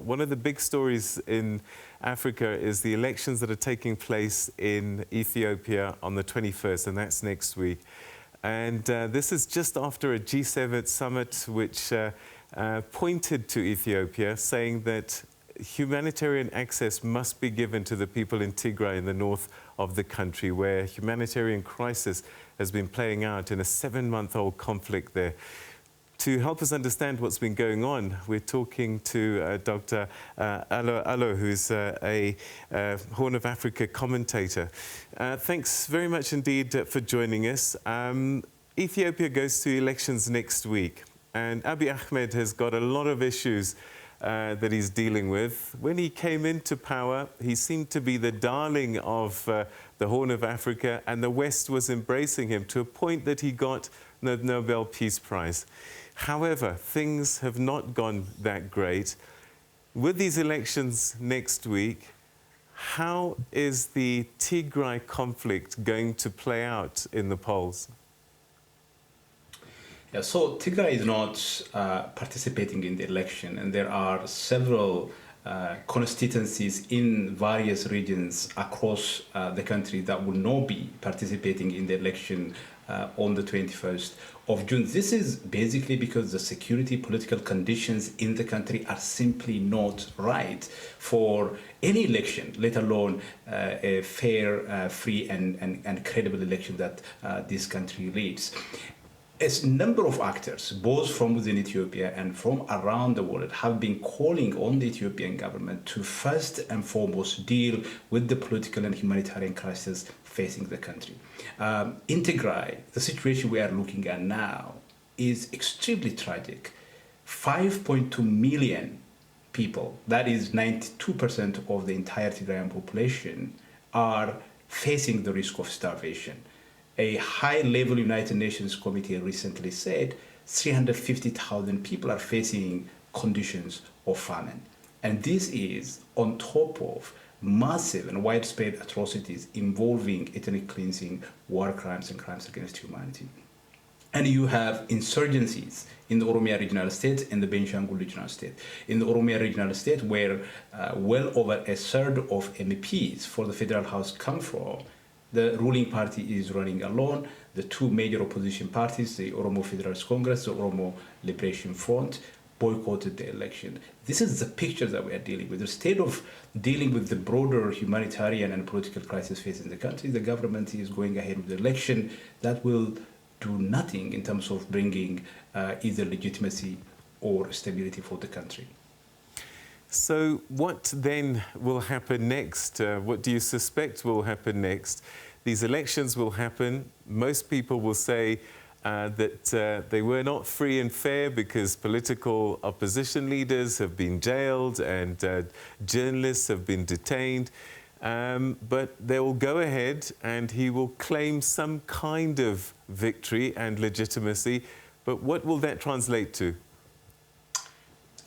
One of the big stories in Africa is the elections that are taking place in Ethiopia on the 21st, and that's next week. And this is just after a G7 summit which pointed to Ethiopia, saying that humanitarian access must be given to the people in Tigray in the north of the country, where humanitarian crisis has been playing out in a 7-month-old conflict there. To help us understand what's been going on, we're talking to Dr. Awol Allo, who's a Horn of Africa commentator. Thanks very much indeed for joining us. Ethiopia goes to elections next week, and Abiy Ahmed has got a lot of issues that he's dealing with. When he came into power, he seemed to be the darling of the Horn of Africa, and the West was embracing him to a point that he got the Nobel Peace Prize. However, things have not gone that great. With these elections next week, how is the Tigray conflict going to play out in the polls? Yeah, so Tigray is not participating in the election, and there are several constituencies in various regions across the country that will not be participating in the election on the 21st of June. This is basically because the security political conditions in the country are simply not right for any election, let alone a fair, free and credible election that this country leads. A number of actors, both from within Ethiopia and from around the world, have been calling on the Ethiopian government to first and foremost deal with the political and humanitarian crisis facing the country. In Tigray, the situation we are looking at now is extremely tragic. 5.2 million people, that is 92% of the entire Tigrayan population, are facing the risk of starvation. A high-level United Nations committee recently said 350,000 people are facing conditions of famine. And this is on top of massive and widespread atrocities involving ethnic cleansing, war crimes, and crimes against humanity. And you have insurgencies in the Oromia regional state and the Benishangul regional state. In the Oromia regional state, where well over a third of MEPs for the federal house come from, the ruling party is running alone. The two major opposition parties, the Oromo Federalist Congress, the Oromo Liberation Front, boycotted the election. This is the picture that we are dealing with. Instead of dealing with the broader humanitarian and political crisis facing the country, the government is going ahead with the election that will do nothing in terms of bringing either legitimacy or stability for the country. So what then will happen next? What do you suspect will happen next? These elections will happen. Most people will say that they were not free and fair because political opposition leaders have been jailed and journalists have been detained. But they will go ahead and he will claim some kind of victory and legitimacy. But what will that translate to?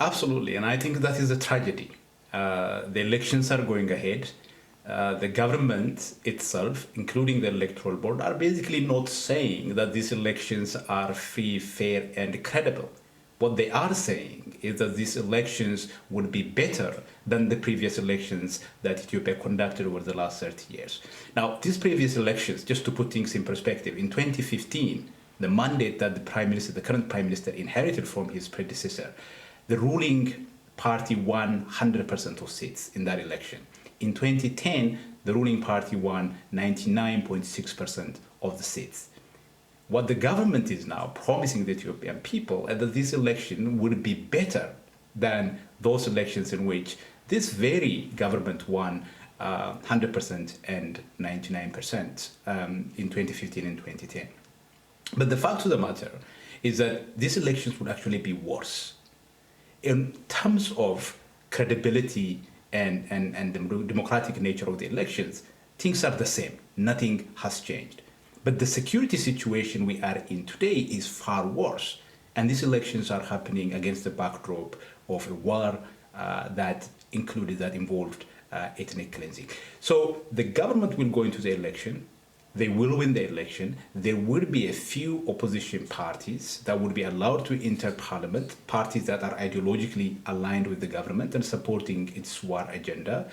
Absolutely, and I think that is a tragedy. The elections are going ahead. The government itself, including the electoral board, are basically not saying that these elections are free, fair, and credible. What they are saying is that these elections would be better than the previous elections that Ethiopia conducted over the last 30 years. Now, these previous elections, just to put things in perspective, in 2015, the mandate that the current prime minister inherited from his predecessor, the ruling party won 100% of seats in that election. In 2010, the ruling party won 99.6% of the seats. What the government is now promising the Ethiopian people is that this election would be better than those elections in which this very government won 100% and 99% in 2015 and 2010. But the fact of the matter is that these elections would actually be worse. In terms of credibility and the democratic nature of the elections, things are the same. Nothing has changed. But the security situation we are in today is far worse. And these elections are happening against the backdrop of a war that involved ethnic cleansing. So the government will go into the election They will win the election. There will be a few opposition parties that will be allowed to enter parliament, parties that are ideologically aligned with the government and supporting its war agenda.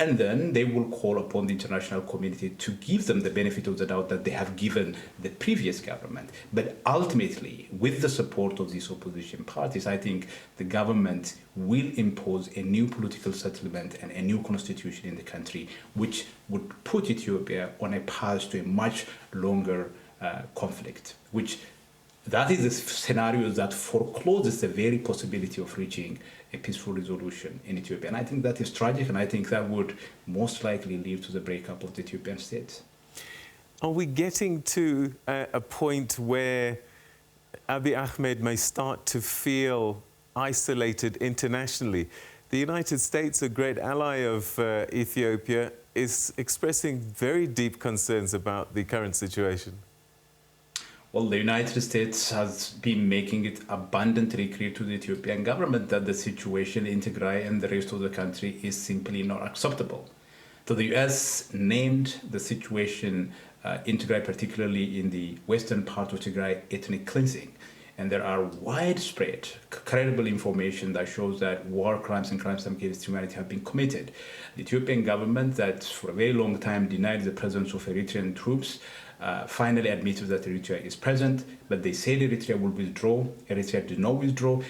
And then they will call upon the international community to give them the benefit of the doubt that they have given the previous government. But ultimately, with the support of these opposition parties, I think the government will impose a new political settlement and a new constitution in the country, which would put Ethiopia on a path to a much longer conflict, which that is a scenario that forecloses the very possibility of reaching a peaceful resolution in Ethiopia. And I think that is tragic, and I think that would most likely lead to the breakup of the Ethiopian state. Are we getting to a point where Abiy Ahmed may start to feel isolated internationally? The United States, a great ally of Ethiopia, is expressing very deep concerns about the current situation. Well, the United States has been making it abundantly clear to the Ethiopian government that the situation in Tigray and the rest of the country is simply not acceptable. So the US named the situation in Tigray, particularly in the western part of Tigray, ethnic cleansing. And there are widespread, credible information that shows that war crimes and crimes against humanity have been committed. The Ethiopian government, that for a very long time denied the presence of Eritrean troops, finally admitted that Eritrea is present, but they said Eritrea will withdraw. Eritrea did not withdraw.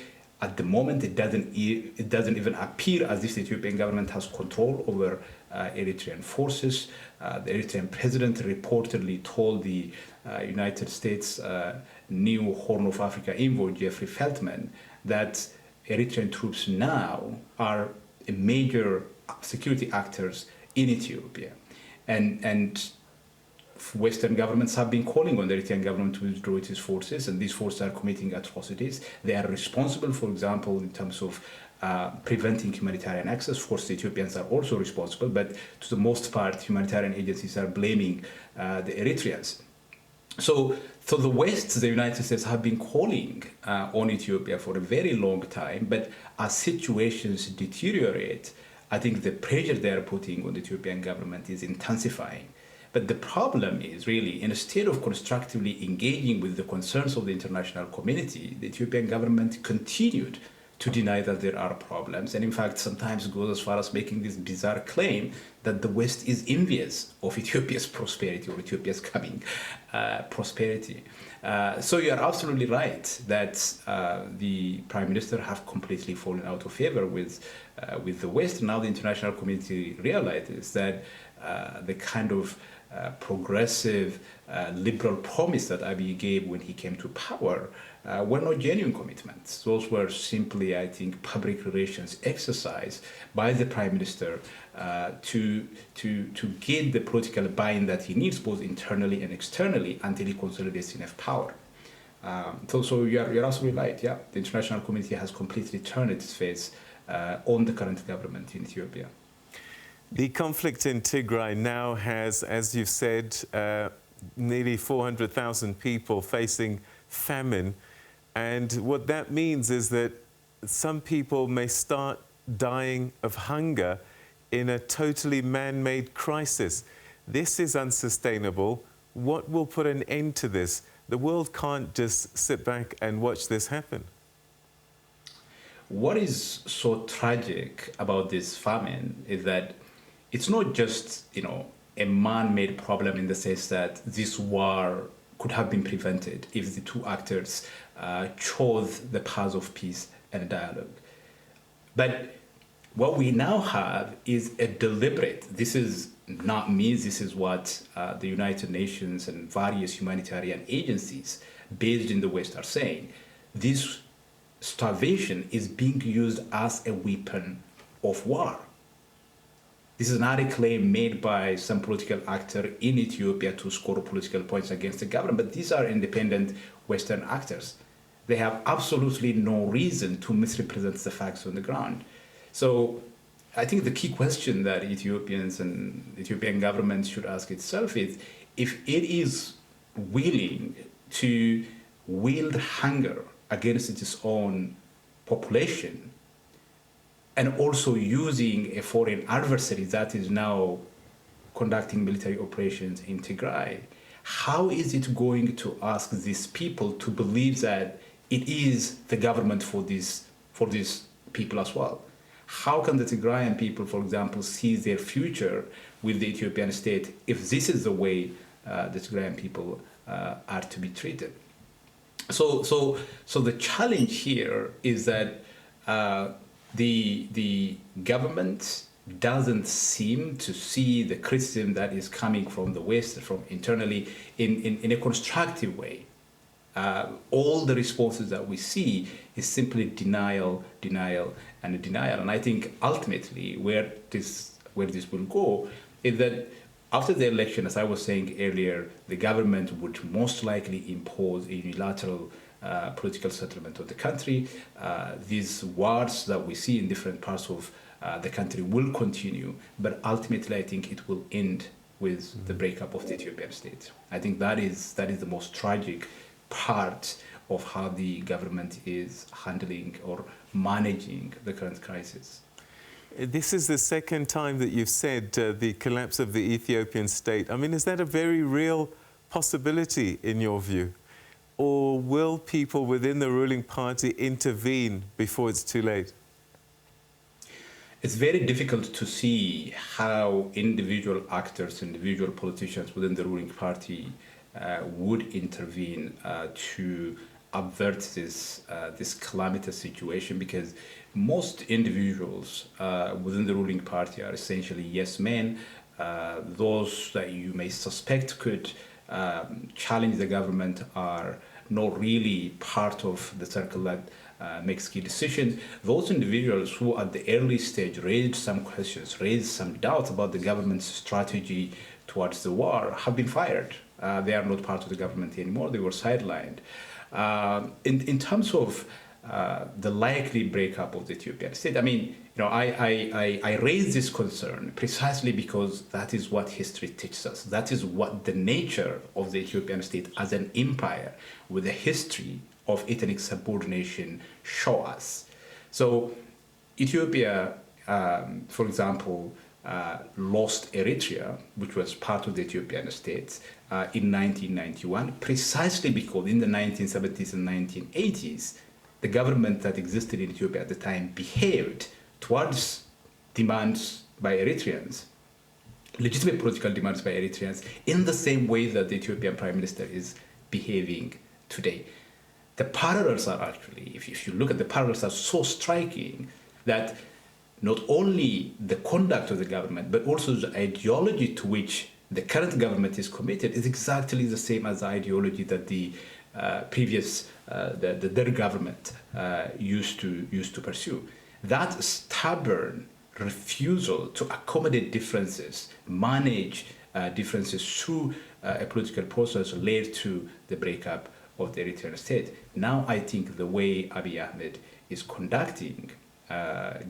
At the moment, it doesn't even appear as if the Ethiopian government has control over Eritrean forces. The Eritrean president reportedly told the United States new Horn of Africa envoy, Jeffrey Feltman, that Eritrean troops now are major security actors in Ethiopia. And Western governments have been calling on the Eritrean government to withdraw its forces, and these forces are committing atrocities. They are responsible, for example, in terms of preventing humanitarian access. Of course, the Ethiopians are also responsible, but to the most part, humanitarian agencies are blaming the Eritreans. So the West, the United States, have been calling on Ethiopia for a very long time, but as situations deteriorate, I think the pressure they are putting on the Ethiopian government is intensifying. But the problem is really, instead of constructively engaging with the concerns of the international community, the Ethiopian government continued to deny that there are problems, and in fact sometimes goes as far as making this bizarre claim that the West is envious of Ethiopia's prosperity or Ethiopia's coming prosperity. So you are absolutely right that the Prime Minister have completely fallen out of favor with the West. Now the international community realizes that the kind of progressive, liberal promise that Abiy gave when he came to power were not genuine commitments. Those were simply, I think, public relations exercise by the Prime Minister to get the political buy-in that he needs, both internally and externally, until he consolidates enough power. So you're absolutely right. Yeah, the international community has completely turned its face on the current government in Ethiopia. The conflict in Tigray now has, as you've said, nearly 400,000 people facing famine. And what that means is that some people may start dying of hunger in a totally man-made crisis. This is unsustainable. What will put an end to this? The world can't just sit back and watch this happen. What is so tragic about this famine is that it's not just, a man-made problem in the sense that this war could have been prevented if the two actors chose the path of peace and dialogue. But what we now have is a deliberate, this is not me, this is what the United Nations and various humanitarian agencies based in the West are saying. This starvation is being used as a weapon of war. This is not a claim made by some political actor in Ethiopia to score political points against the government, but these are independent Western actors. They have absolutely no reason to misrepresent the facts on the ground. So I think the key question that Ethiopians and the Ethiopian government should ask itself is if it is willing to wield hunger against its own population, and also using a foreign adversary that is now conducting military operations in Tigray, how is it going to ask these people to believe that it is the government for these people as well? How can the Tigrayan people, for example, see their future with the Ethiopian state if this is the way the Tigrayan people are to be treated? So the challenge here is that the government doesn't seem to see the criticism that is coming from the West, from internally, in a constructive way. All the responses that we see is simply denial, and denial. And I think ultimately where this will go is that after the election, as I was saying earlier, the government would most likely impose a unilateral political settlement of the country. These wars that we see in different parts of the country will continue, but ultimately I think it will end with the breakup of the Ethiopian state. I think that is the most tragic part of how the government is handling or managing the current crisis. This is the second time that you've said the collapse of the Ethiopian state. I mean, is that a very real possibility in your view? Or will people within the ruling party intervene before it's too late? It's very difficult to see how individual actors, individual politicians within the ruling party would intervene to avert this calamitous situation, because most individuals within the ruling party are essentially yes men. Those that you may suspect could challenge the government are not really part of the circle that makes key decisions. Those individuals who at the early stage raised some questions, raised some doubts about the government's strategy towards the war have been fired. They are not part of the government anymore. They were sidelined. In terms of the likely breakup of the Ethiopian state, I mean, I raise this concern precisely because that is what history teaches us. That is what the nature of the Ethiopian state as an empire with a history of ethnic subordination show us. So Ethiopia, for example, lost Eritrea, which was part of the Ethiopian state, in 1991, precisely because in the 1970s and 1980s, the government that existed in Ethiopia at the time behaved towards demands by Eritreans, legitimate political demands by Eritreans, in the same way that the Ethiopian Prime Minister is behaving today. The parallels are actually, if you look at the parallels, are so striking that not only the conduct of the government, but also the ideology to which the current government is committed is exactly the same as the ideology that the previous, their government used to pursue. That stubborn refusal to accommodate differences, manage differences through a political process led to the breakup of the Eritrean state. Now I think the way Abiy Ahmed is conducting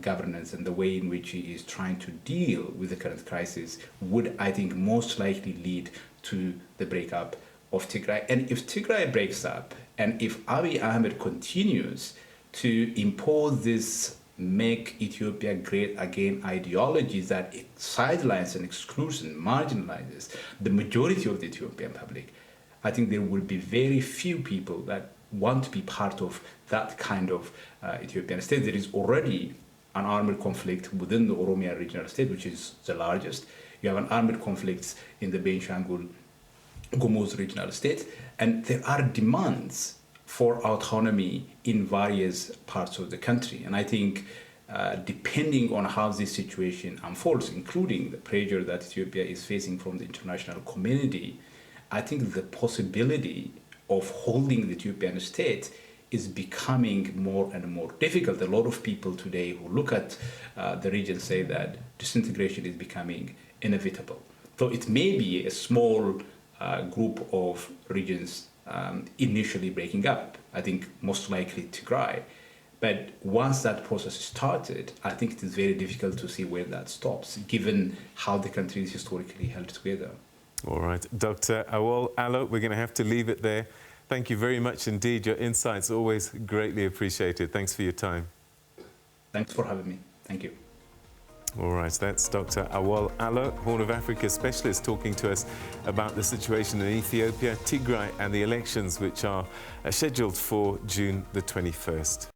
governance and the way in which he is trying to deal with the current crisis would, I think, most likely lead to the breakup of Tigray. And if Tigray breaks up, and if Abiy Ahmed continues to impose this make Ethiopia great again ideology that it sidelines and excludes and marginalizes the majority of the Ethiopian public, I think there will be very few people that want to be part of that kind of Ethiopian state. There is already an armed conflict within the Oromia regional state, which is the largest. You have an armed conflict in the Benishangul Gumuz regional state, and there are demands for autonomy in various parts of the country. And I think depending on how this situation unfolds, including the pressure that Ethiopia is facing from the international community, I think the possibility of holding the Ethiopian state is becoming more and more difficult. A lot of people today who look at the region say that disintegration is becoming inevitable. So it may be a small group of regions initially breaking up. I think most likely Tigray. But once that process is started, I think it is very difficult to see where that stops, given how the country is historically held together. All right. Dr. Awol Allo, we're going to have to leave it there. Thank you very much indeed. Your insights always greatly appreciated. Thanks for your time. Thanks for having me. Thank you. All right, that's Dr. Awol Allo, Horn of Africa specialist, talking to us about the situation in Ethiopia, Tigray, and the elections which are scheduled for June the 21st.